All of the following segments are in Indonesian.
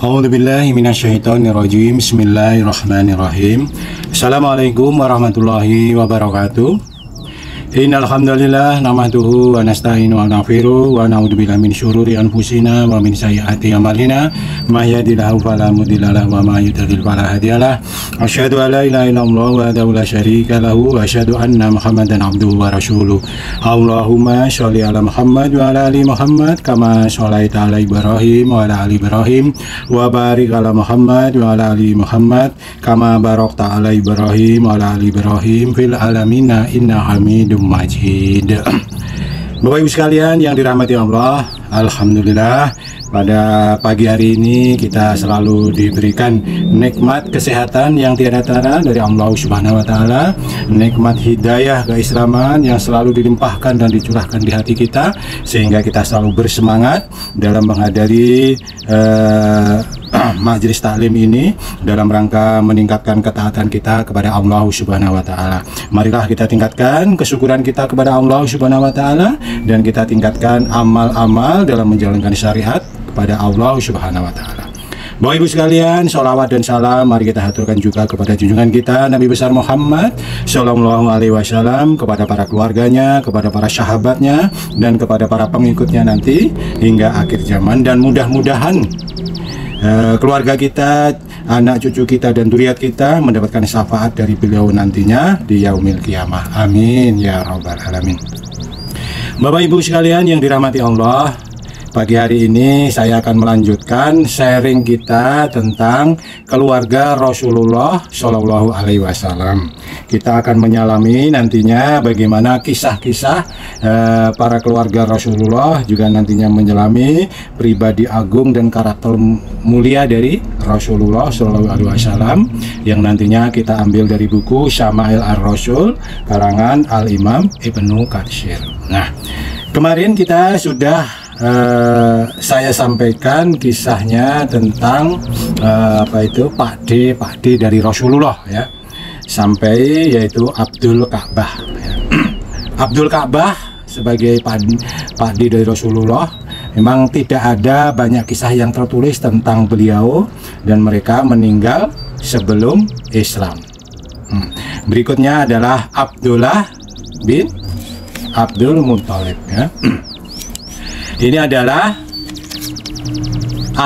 A'udzubillahi minasyaitonirrajim. Bismillahirrahmanirrahim. Assalamualaikum warahmatullahi wabarakatuh. Innal hamdalillah nahmaduhu wa nasta'inu wa naghfiruh wa na'udzubillahi min syururi anfusina wa min sayyiati a'malina may yahdihillahu fala mudilla lahu wa may yudlil fala hadiyalah. Asyhadu an la ilaha illallah wahdahu la syarika lahu wa asyhadu anna Muhammadan abduhu wa rasuluh. Allahumma sholli ala Muhammad wa ala ali Muhammad kama sholaita ala Ibrahim wa ala ali Ibrahim wa barik ala Muhammad wa ala ali Muhammad kama barakta ala Ibrahim wa ala ali Ibrahim fil alamina inna hamidum Majid. Bapak Ibu sekalian yang dirahmati Allah, alhamdulillah pada pagi hari ini kita selalu diberikan nikmat kesehatan yang tiada tara dari Allah Subhanahu wa taala, nikmat hidayah keislaman yang selalu dilimpahkan dan dicurahkan di hati kita sehingga kita selalu bersemangat dalam menghadiri majelis taklim ini dalam rangka meningkatkan ketaatan kita kepada Allah Subhanahu wa taala. Marilah kita tingkatkan kesyukuran kita kepada Allah Subhanahu wa taala dan kita tingkatkan amal-amal dalam menjalankan syariat kepada Allah Subhanahu wa taala. Bapak Ibu sekalian, sholawat dan salam mari kita haturkan juga kepada junjungan kita Nabi besar Muhammad Sallallahu Alaihi Wasallam, kepada para keluarganya, kepada para sahabatnya, dan kepada para pengikutnya nanti hingga akhir zaman. Dan mudah-mudahan keluarga kita, anak cucu kita, dan dzurriat kita mendapatkan syafaat dari beliau nantinya di yaumil qiyamah. Amin ya rabbal alamin. Bapak Ibu sekalian yang dirahmati Allah, pagi hari ini saya akan melanjutkan sharing kita tentang keluarga Rasulullah Shallallahu Alaihi Wasallam. Kita akan menyalami nantinya bagaimana kisah-kisah para keluarga Rasulullah, juga nantinya menyelami pribadi agung dan karakter mulia dari Rasulullah Shallallahu Alaihi Wasallam yang nantinya kita ambil dari buku Syama'il ar-Rasul karangan Al-Imam Ibnu Katsir. Nah, kemarin kita sudah saya sampaikan kisahnya tentang Pak D dari Rasulullah ya, sampai yaitu Abdul Ka'bah ya. Abdul Ka'bah sebagai Pak D dari Rasulullah, memang tidak ada banyak kisah yang tertulis tentang beliau dan mereka meninggal sebelum Islam. Berikutnya adalah Abdullah bin Abdul Muthalib ya. Ini adalah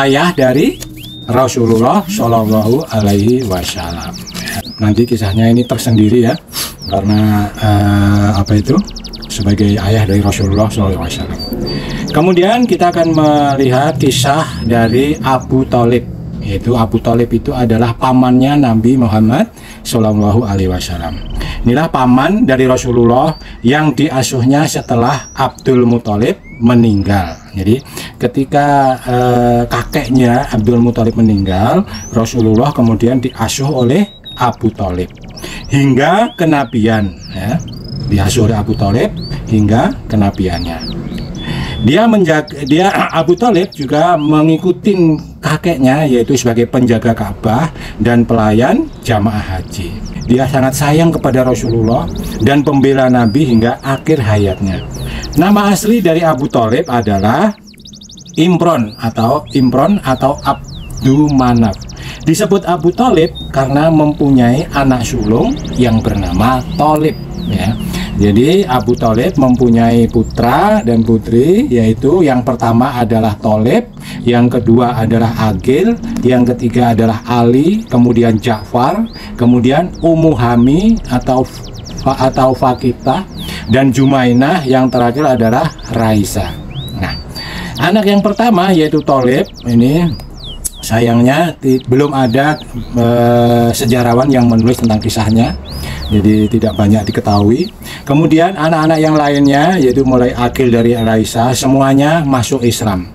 ayah dari Rasulullah Shallallahu Alaihi Wasallam. Nanti kisahnya ini tersendiri ya, karena sebagai ayah dari Rasulullah Shallallahu Alaihi Wasallam. Kemudian kita akan melihat kisah dari Abu Thalib, yaitu Abu Thalib itu adalah pamannya Nabi Muhammad Shallallahu Alaihi Wasallam. Inilah paman dari Rasulullah yang diasuhnya setelah Abdul Muthalib meninggal. Jadi ketika kakeknya Abdul Muthalib meninggal, Rasulullah kemudian diasuh oleh Abu Thalib hingga kenabian ya. Diasuh oleh Abu Thalib hingga kenabiannya. Abu Thalib juga mengikuti kakeknya, yaitu sebagai penjaga Ka'bah dan pelayan jamaah haji. Dia sangat sayang kepada Rasulullah dan pembela Nabi hingga akhir hayatnya. Nama asli dari Abu Thalib adalah Imron atau Abdul Manaf. Disebut Abu Thalib karena mempunyai anak sulung yang bernama Thalib ya. Jadi Abu Thalib mempunyai putra dan putri, yaitu yang pertama adalah Thalib, yang kedua adalah Aqil, yang ketiga adalah Ali, kemudian Ja'far, kemudian Ummu Hani atau Fakitah, dan Jumainah, yang terakhir adalah Raisa. Nah, anak yang pertama yaitu Thalib ini sayangnya belum ada sejarawan yang menulis tentang kisahnya, jadi tidak banyak diketahui. Kemudian anak-anak yang lainnya yaitu mulai Aqil dari Raisa semuanya masuk Islam.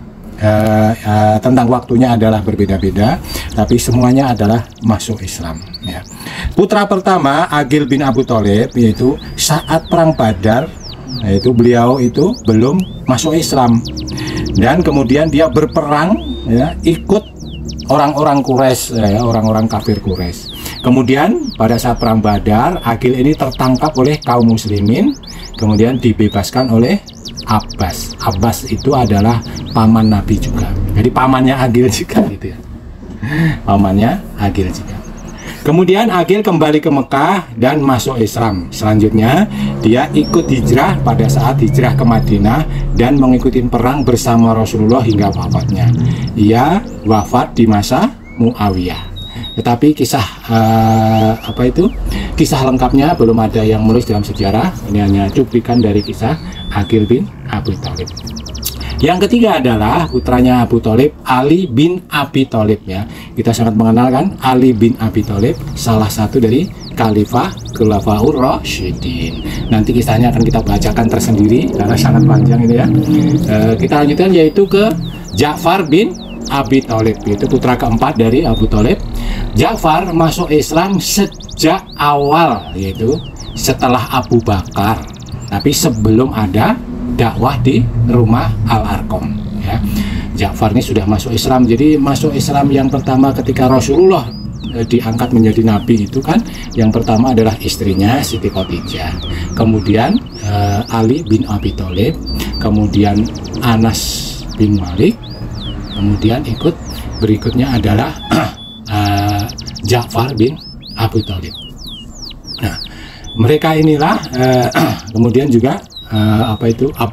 Tentang waktunya adalah berbeda-beda, tapi semuanya adalah masuk Islam ya. Putra pertama Aqil bin Abu Thalib, yaitu saat perang Badar, yaitu beliau itu belum masuk Islam, dan kemudian dia berperang ya, ikut orang-orang Quraisy ya, orang-orang kafir Quraisy. Kemudian pada saat perang Badar, Aqil ini tertangkap oleh kaum muslimin, kemudian dibebaskan oleh Abbas. Abbas itu adalah paman Nabi juga. Jadi pamannya Aqil juga gitu ya. pamannya Aqil juga. Kemudian Aqil kembali ke Mekah dan masuk Islam. Selanjutnya dia ikut hijrah pada saat hijrah ke Madinah dan mengikuti perang bersama Rasulullah hingga wafatnya. Ia wafat di masa Muawiyah. Tetapi kisah kisah lengkapnya belum ada yang menulis dalam sejarah. Ini hanya cuplikan dari kisah Aqil bin Abi Thalib. Yang ketiga adalah putranya Abu Thalib, Ali bin Abi Thalib ya. Kita sangat mengenal kan Ali bin Abi Thalib, salah satu dari Khalifah Khulafaur Rasyidin. Nanti kisahnya akan kita bacakan tersendiri karena sangat panjang ini ya. Kita lanjutkan yaitu ke Ja'far bin Abi Thalib, yaitu putra keempat dari Abu Thalib. Ja'far masuk Islam sejak awal, yaitu setelah Abu Bakar, tapi sebelum ada dakwah di rumah Al-Arqam ya. Ja'far ini sudah masuk Islam. Jadi masuk Islam yang pertama ketika Rasulullah diangkat menjadi nabi itu kan, yang pertama adalah istrinya Siti Khadijah, kemudian Ali bin Abi Thalib, kemudian Anas bin Malik, kemudian ikut berikutnya adalah Ja'far bin Abi Thalib. Nah, mereka inilah kemudian juga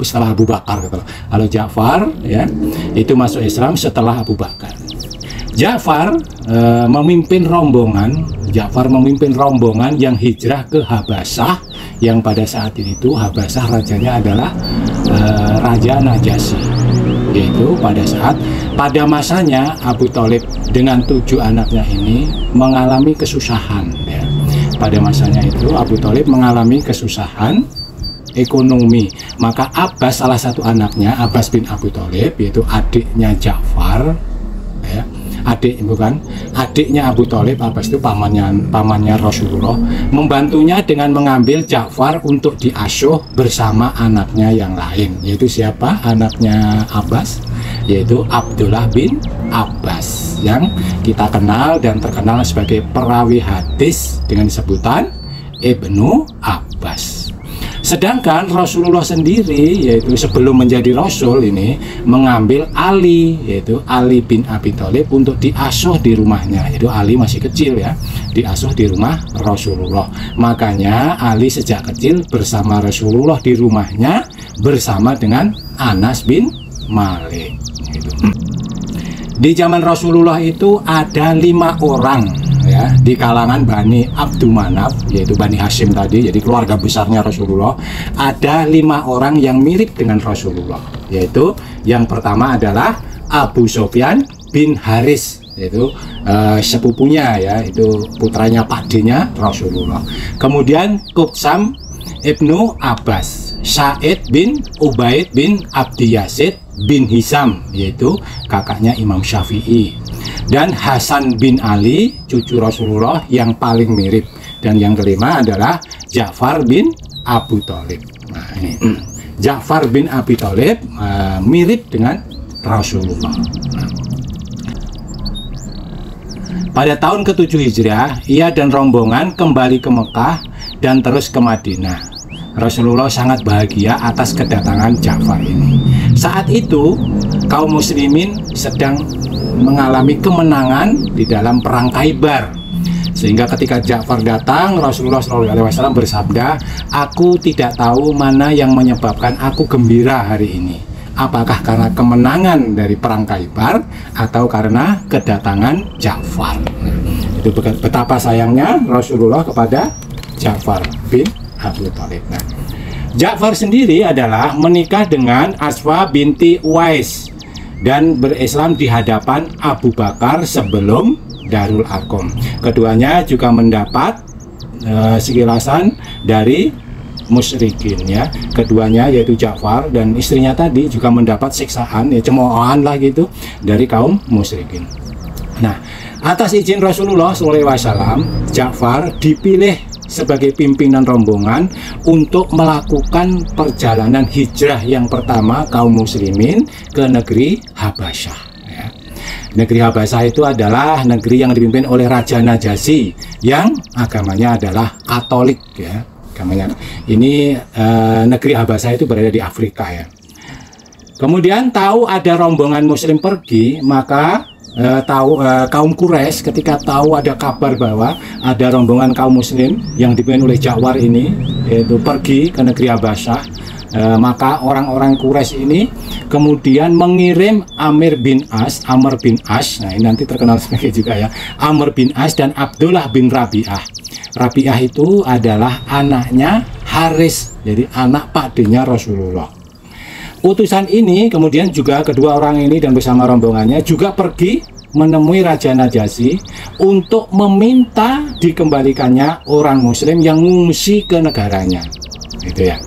setelah Abu Bakar gitu. Kalau Ja'far ya itu masuk Islam setelah Abu Bakar. Ja'far memimpin rombongan yang hijrah ke Habasyah, yang pada saat itu Habasyah rajanya adalah Raja Najasyi, yaitu pada masanya Abu Thalib dengan 7 anaknya ini mengalami kesusahan ya. Pada masanya itu Abu Thalib mengalami kesusahan ekonomi, maka Abbas, salah satu anaknya, Abbas bin Abu Thalib, yaitu adiknya Ja'far ya, adiknya Abu Thalib. Abbas itu pamannya Rasulullah, membantunya dengan mengambil Ja'far untuk diasuh bersama anaknya yang lain, yaitu siapa anaknya Abbas, yaitu Abdullah bin Abbas, yang kita kenal dan terkenal sebagai perawi hadis dengan sebutan Ibnu Abbas. Sedangkan Rasulullah sendiri, yaitu sebelum menjadi Rasul ini, mengambil Ali, yaitu Ali bin Abi Thalib, untuk diasuh di rumahnya. Yaitu Ali masih kecil ya, diasuh di rumah Rasulullah. Makanya Ali sejak kecil bersama Rasulullah di rumahnya bersama dengan Anas bin Malik gitu. Di zaman Rasulullah itu ada 5 orang ya di kalangan Bani Abdul Manaf, yaitu Bani Hashim tadi, jadi keluarga besarnya Rasulullah. Ada 5 orang yang mirip dengan Rasulullah, yaitu yang pertama adalah Abu Sufyan bin Haris, yaitu sepupunya ya, itu putranya pakdenya Rasulullah. Kemudian Qutsam ibnu Abbas, Sa'id bin Ubaid bin Abdi Yazid bin Hisam, yaitu kakaknya Imam Syafi'i, dan Hasan bin Ali, cucu Rasulullah yang paling mirip. Dan yang kelima adalah Ja'far bin Abu Thalib. Nah, ini Ja'far bin Abi Thalib mirip dengan Rasulullah. Nah, pada tahun ke-7 Hijriah, ia dan rombongan kembali ke Mekah dan terus ke Madinah. Rasulullah sangat bahagia atas kedatangan Ja'far ini. Saat itu kaum muslimin sedang mengalami kemenangan di dalam perang Khaibar, sehingga ketika Ja'far datang, Rasulullah SAW bersabda, "Aku tidak tahu mana yang menyebabkan aku gembira hari ini. Apakah karena kemenangan dari perang Khaibar atau karena kedatangan Ja'far?" Itu betapa sayangnya Rasulullah kepada Ja'far bin Abu Thalib. Nah, Ja'far sendiri adalah menikah dengan Aswa binti Uwais dan berislam di hadapan Abu Bakar sebelum Darul Arqam. Keduanya juga mendapat sikilasan dari musyrikin ya. Keduanya yaitu Ja'far dan istrinya tadi juga mendapat siksaan ya, cemoohan lah gitu, dari kaum musyrikin. Nah, atas izin Rasulullah SAW, Ja'far dipilih sebagai pimpinan rombongan untuk melakukan perjalanan hijrah yang pertama kaum muslimin ke negeri Habasyah ya. Negeri Habasyah itu adalah negeri yang dipimpin oleh Raja Najasyi yang agamanya adalah Katolik ya. Agamanya ini negeri Habasyah itu berada di Afrika ya. Kemudian tahu ada rombongan muslim pergi, maka kaum Quraisy ketika tahu ada kabar bahwa ada rombongan kaum muslim yang dipimpin oleh Ja'far ini yaitu pergi ke negeri Habasyah, maka orang-orang Quraisy ini kemudian mengirim Amr bin As, nah ini nanti terkenal sebagai juga ya, Amr bin As dan Abdullah bin Rabi'ah. Rabi'ah itu adalah anaknya Haris, jadi anak pakdenya Rasulullah. Utusan ini kemudian juga kedua orang ini dan bersama rombongannya juga pergi menemui Raja Najasyi untuk meminta dikembalikannya orang muslim yang mengungsi ke negaranya, gitu ya.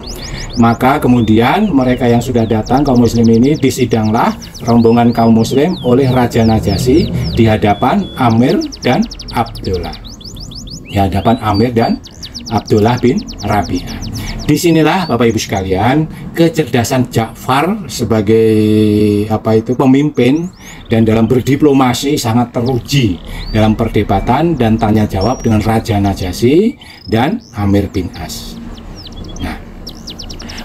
Maka kemudian mereka yang sudah datang kaum muslim ini disidanglah rombongan kaum muslim oleh Raja Najasyi di hadapan Amr dan Abdullah, di hadapan Amr dan Abdullah bin Rabi'ah. Disinilah Bapak Ibu sekalian kecerdasan Ja'far sebagai pemimpin dan dalam berdiplomasi sangat teruji dalam perdebatan dan tanya jawab dengan Raja Najasyi dan Amr bin As. Nah,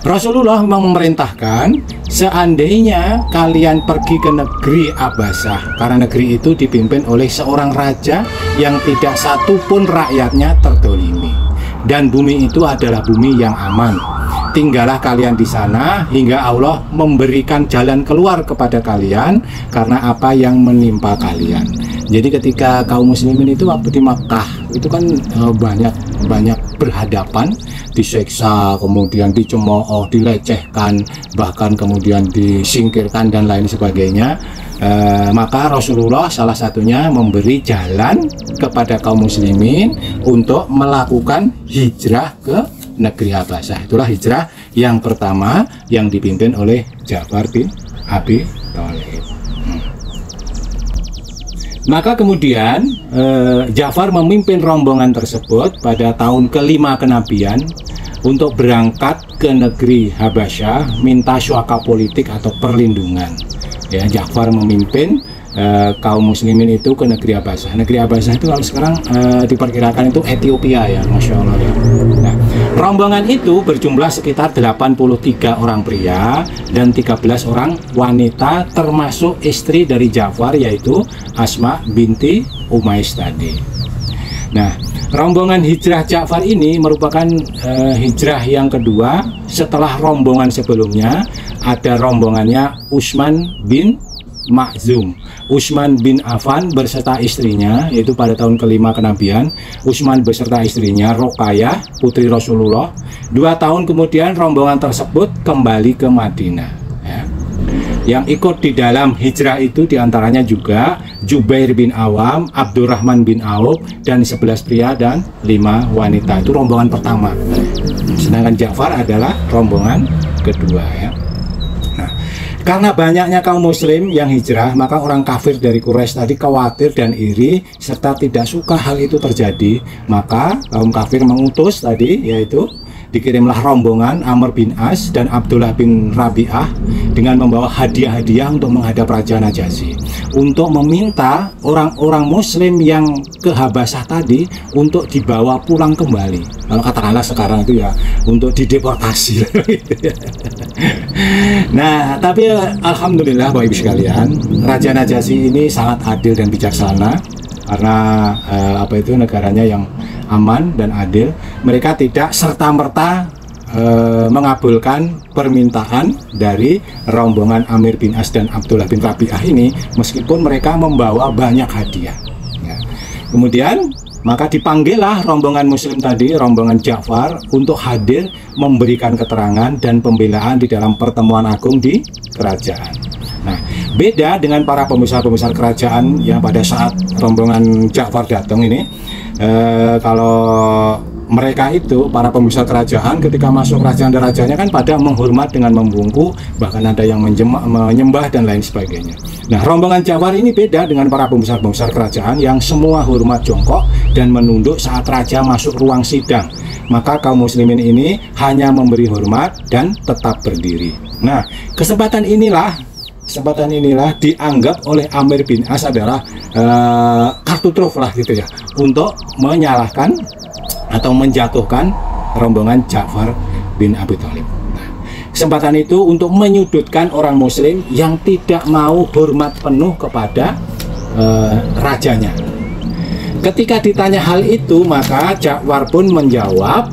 Rasulullah memang memerintahkan seandainya kalian pergi ke negeri Abbasah, karena negeri itu dipimpin oleh seorang raja yang tidak satupun rakyatnya terdolimi, dan bumi itu adalah bumi yang aman. Tinggallah kalian di sana hingga Allah memberikan jalan keluar kepada kalian karena apa yang menimpa kalian. Jadi ketika kaum muslimin itu waktu di Makkah itu kan banyak berhadapan, diseksa, kemudian dicemooh, dilecehkan, bahkan kemudian disingkirkan dan lain sebagainya. Maka Rasulullah salah satunya memberi jalan kepada kaum muslimin untuk melakukan hijrah ke negeri Habasyah. Itulah hijrah yang pertama yang dipimpin oleh Ja'far bin Abi Thalib. Maka kemudian Ja'far memimpin rombongan tersebut pada tahun ke-5 kenabian untuk berangkat ke negeri Habasyah minta syuaka politik atau perlindungan. Ya, Ja'far memimpin kaum muslimin itu ke negeri Habasyah. Negeri Habasyah itu kalau sekarang diperkirakan itu Ethiopia ya, Masya Allah ya. Nah, rombongan itu berjumlah sekitar 83 orang pria dan 13 orang wanita, termasuk istri dari Ja'far yaitu Asma binti Umais tadi. Nah, rombongan hijrah Ja'far ini merupakan hijrah yang kedua setelah rombongan sebelumnya. Ada rombongannya Utsman bin Makhzum, Utsman bin Affan beserta istrinya, yaitu pada tahun ke-5 kenabian. Utsman beserta istrinya Ruqayyah putri Rasulullah. 2 tahun kemudian rombongan tersebut kembali ke Madinah ya. Yang ikut di dalam hijrah itu diantaranya juga Jubair bin Awam, Abdurrahman bin Auf, dan 11 pria dan 5 wanita. Itu rombongan pertama. Sedangkan Ja'far adalah rombongan kedua ya. Karena banyaknya kaum muslim yang hijrah, maka orang kafir dari Quraisy tadi khawatir dan iri serta tidak suka hal itu terjadi. Maka kaum kafir mengutus tadi, yaitu dikirimlah rombongan Amr bin As dan Abdullah bin Rabi'ah dengan membawa hadiah-hadiah untuk menghadap Raja Najasyi, untuk meminta orang-orang muslim yang ke Habasyah tadi untuk dibawa pulang kembali. Kalau katakanlah sekarang itu ya untuk dideportasi. Nah, tapi alhamdulillah Bapak Ibu sekalian, Raja Najasyi ini sangat adil dan bijaksana karena negaranya yang aman dan adil. Mereka tidak serta-merta mengabulkan permintaan dari rombongan Amr bin As dan Abdullah bin Rabi'ah ini, meskipun mereka membawa banyak hadiah ya. Kemudian maka dipanggillah rombongan muslim tadi, rombongan Ja'far, untuk hadir memberikan keterangan dan pembelaan di dalam pertemuan agung di kerajaan. Nah, beda dengan para pembesar-pembesar kerajaan yang pada saat rombongan Ja'far datang ini, kalau mereka itu para pembesar kerajaan ketika masuk kerajaan dan rajanya kan pada menghormat dengan membungkuk, bahkan ada yang menyembah dan lain sebagainya. Nah, rombongan Ja'far ini beda dengan para pembesar-pembesar kerajaan yang semua hormat jongkok dan menunduk saat raja masuk ruang sidang. Maka kaum muslimin ini hanya memberi hormat dan tetap berdiri. Nah, kesempatan inilah dianggap oleh Amr bin As adalah kartu truf lah gitu ya, untuk menyalahkan atau menjatuhkan rombongan Ja'far bin Abi Thalib. Nah, kesempatan itu untuk menyudutkan orang muslim yang tidak mau hormat penuh kepada rajanya. Ketika ditanya hal itu, maka Ja'far pun menjawab,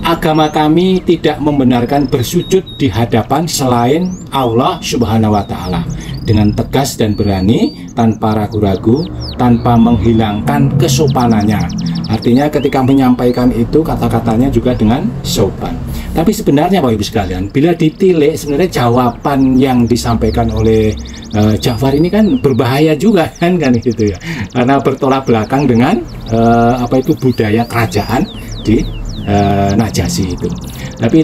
agama kami tidak membenarkan bersujud di hadapan selain Allah Subhanahu wa Ta'ala, dengan tegas dan berani, tanpa ragu-ragu, tanpa menghilangkan kesopanannya. Artinya ketika menyampaikan itu kata-katanya juga dengan sopan. Tapi sebenarnya Bapak Ibu sekalian, bila ditilik sebenarnya jawaban yang disampaikan oleh Ja'far ini kan berbahaya juga kan gitu ya, karena bertolak belakang dengan budaya kerajaan di Najasyi itu. Tapi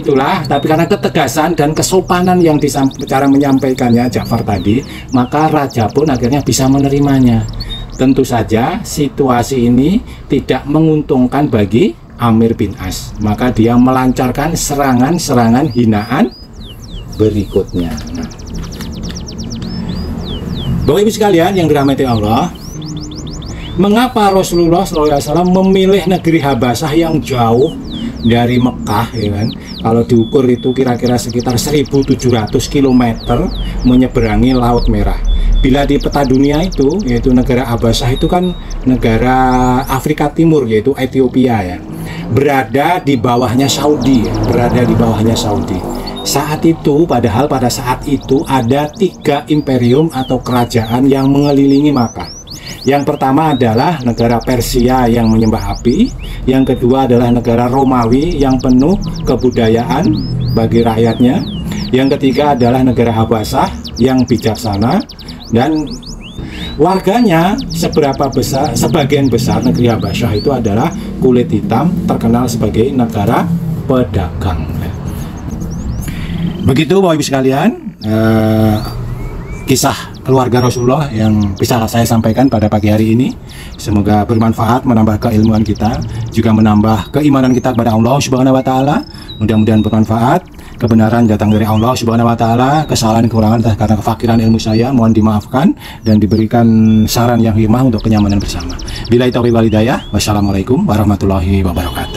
karena ketegasan dan kesopanan yang cara menyampaikannya Ja'far tadi, maka raja pun akhirnya bisa menerimanya. Tentu saja situasi ini tidak menguntungkan bagi Amir bin As, maka dia melancarkan serangan-serangan hinaan berikutnya. Bapak Ibu sekalian yang dirahmati Allah, mengapa Rasulullah SAW memilih negeri Habasyah yang jauh dari Mekah, ya kan? Kalau diukur itu kira-kira sekitar 1.700 km menyeberangi Laut Merah. Bila di peta dunia itu, yaitu negara Habasyah itu kan negara Afrika Timur, yaitu Ethiopia ya, berada di bawahnya Saudi, Saat itu, padahal pada saat itu ada 3 imperium atau kerajaan yang mengelilingi Makkah. Yang pertama adalah negara Persia yang menyembah api, yang kedua adalah negara Romawi yang penuh kebudayaan bagi rakyatnya, yang ketiga adalah negara Habasyah yang bijaksana, dan warganya sebagian besar negeri Habasyah itu adalah kulit hitam, terkenal sebagai negara pedagang. Begitu Bapak Ibu sekalian, kisah keluarga Rasulullah yang bisa saya sampaikan pada pagi hari ini. Semoga bermanfaat, menambah keilmuan kita, juga menambah keimanan kita kepada Allah Subhanahu wa Ta'ala. Mudah-mudahan bermanfaat. Kebenaran datang dari Allah Subhanahu wa Ta'ala. Kesalahan kekurangan karena kefakiran ilmu saya mohon dimaafkan dan diberikan saran yang hikmah untuk kenyamanan bersama. Billahi taufiq wal hidayah. Wassalamualaikum warahmatullahi wabarakatuh.